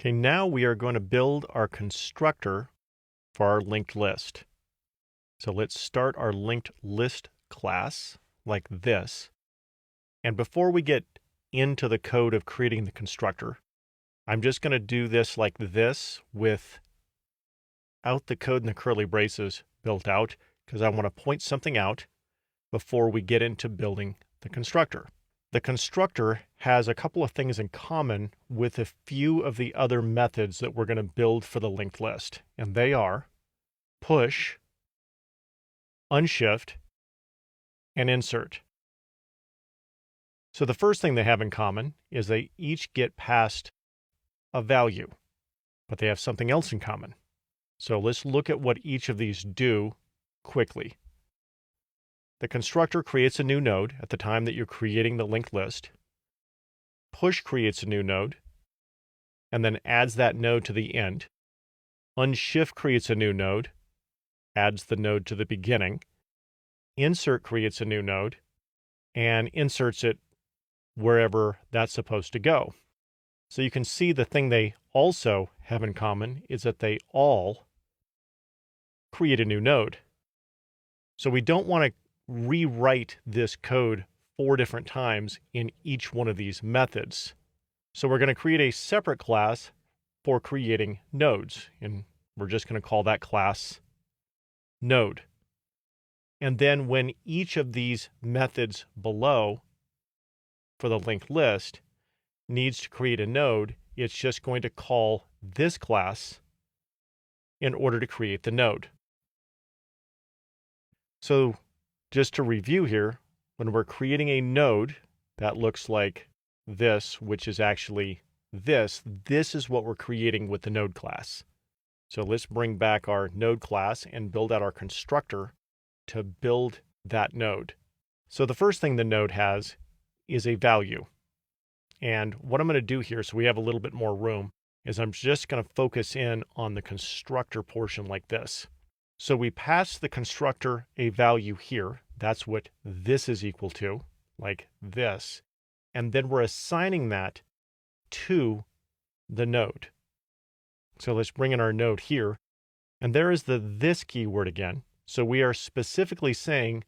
Okay, now we are going to build our constructor for our linked list. So let's start our linked list class like this. And before we get into the code of creating the constructor, I'm just going to do this like this without the code and the curly braces built out, because I want to point something out before we get into building the constructor. The constructor has a couple of things in common with a few of the other methods that we're going to build for the linked list, and they are push, unshift, and insert. So the first thing they have in common is they each get passed a value, but they have something else in common. So let's look at what each of these do quickly. The constructor creates a new node at the time that you're creating the linked list. Push creates a new node and then adds that node to the end. Unshift creates a new node, adds the node to the beginning. Insert creates a new node and inserts it wherever that's supposed to go. So you can see the thing they also have in common is that they all create a new node. So we don't want to rewrite this code 4 different times in each one of these methods. So we're going to create a separate class for creating nodes, and we're just going to call that class node. And then when each of these methods below for the linked list needs to create a node, it's just going to call this class in order to create the node. So just to review here, when we're creating a node that looks like this, which is actually this is what we're creating with the node class. So let's bring back our node class and build out our constructor to build that node. So the first thing the node has is a value. And what I'm going to do here, so we have a little bit more room, is I'm just going to focus in on the constructor portion like this. So we pass the constructor a value here. That's what this is equal to, like this. And then we're assigning that to the node. So let's bring in our node here. And there is the this keyword again. So we are specifically saying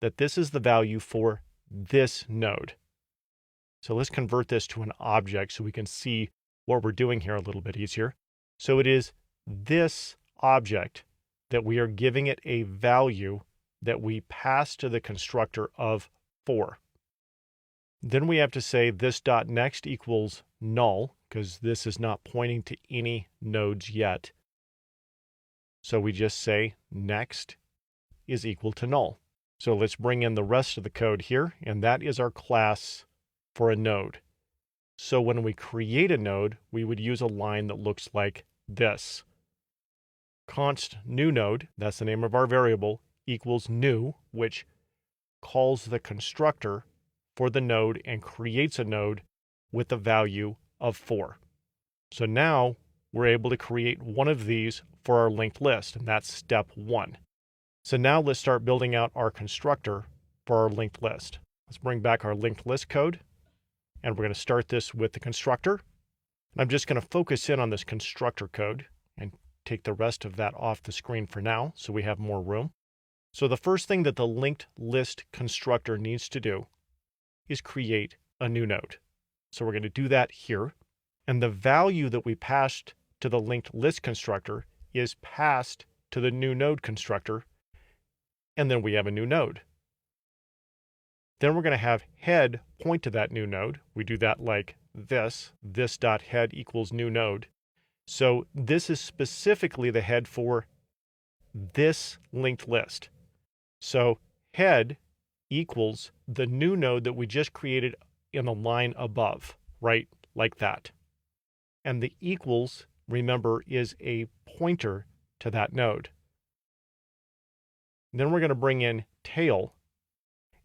that this is the value for this node. So let's convert this to an object so we can see what we're doing here a little bit easier. So it is this object that we are giving it a value that we pass to the constructor of 4. Then we have to say this dot next equals null, because this is not pointing to any nodes yet. So we just say next is equal to null. So let's bring in the rest of the code here, and that is our class for a node. So when we create a node, we would use a line that looks like this. Const new node, that's the name of our variable, equals new, which calls the constructor for the node and creates a node with the value of 4. So now we're able to create one of these for our linked list, and that's step 1. So now let's start building out our constructor for our linked list. Let's bring back our linked list code, and we're going to start this with the constructor. And I'm just going to focus in on this constructor code and take the rest of that off the screen for now so we have more room. So the first thing that the linked list constructor needs to do is create a new node. So we're going to do that here. And the value that we passed to the linked list constructor is passed to the new node constructor. And then we have a new node. Then we're going to have head point to that new node. We do that like this dot head equals new node. So this is specifically the head for this linked list. So head equals the new node that we just created in the line above, right? Like that. And the equals, remember, is a pointer to that node. Then we're going to bring in tail,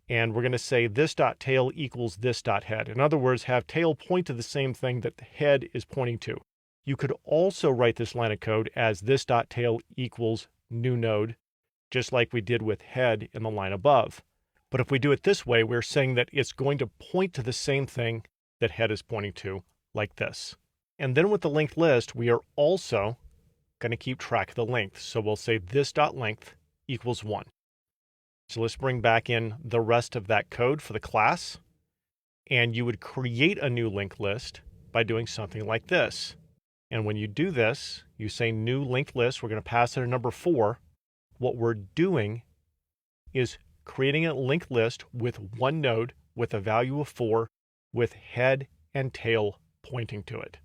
and we're going to say this dot tail equals this dot head. In other words, have tail point to the same thing that the head is pointing to. You could also write this line of code as this dot tail equals new node, just like we did with head in the line above. But if we do it this way, we're saying that it's going to point to the same thing that head is pointing to, like this. And then with the linked list, we are also going to keep track of the length. So we'll say this.length equals 1. So let's bring back in the rest of that code for the class. And you would create a new linked list by doing something like this. And when you do this, you say new linked list, we're going to pass it a number 4. What we're doing is creating a linked list with one node with a value of 4 with head and tail pointing to it.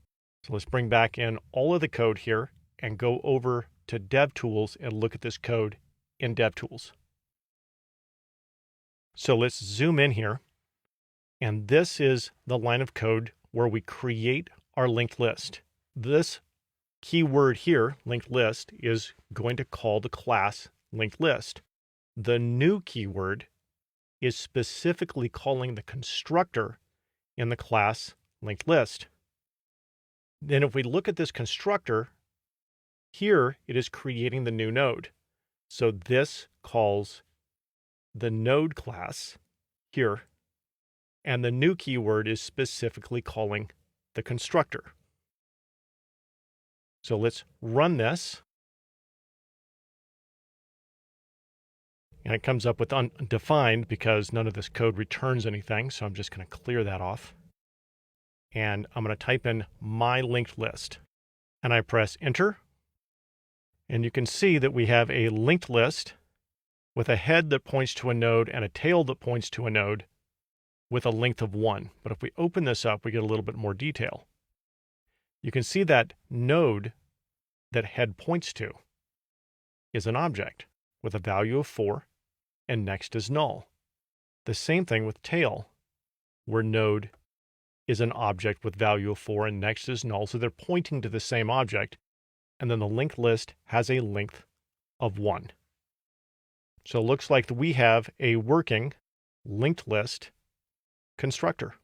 So let's bring back in all of the code here and go over to DevTools and look at this code in DevTools. So let's zoom in here. And this is the line of code where we create our linked list. This keyword here, linked list, is going to call the class linked list. The new keyword is specifically calling the constructor in the class linked list. Then if we look at this constructor, here it is creating the new node. So this calls the node class here, and the new keyword is specifically calling the constructor. So let's run this. And it comes up with undefined because none of this code returns anything. So I'm just going to clear that off. And I'm going to type in my linked list. And I press enter. And you can see that we have a linked list with a head that points to a node and a tail that points to a node with a length of 1. But if we open this up, we get a little bit more detail. You can see that node that head points to is an object with a value of 4, and next is null. The same thing with tail, where node is an object with value of 4 and next is null, so they're pointing to the same object, and then the linked list has a length of 1. So it looks like we have a working linked list constructor.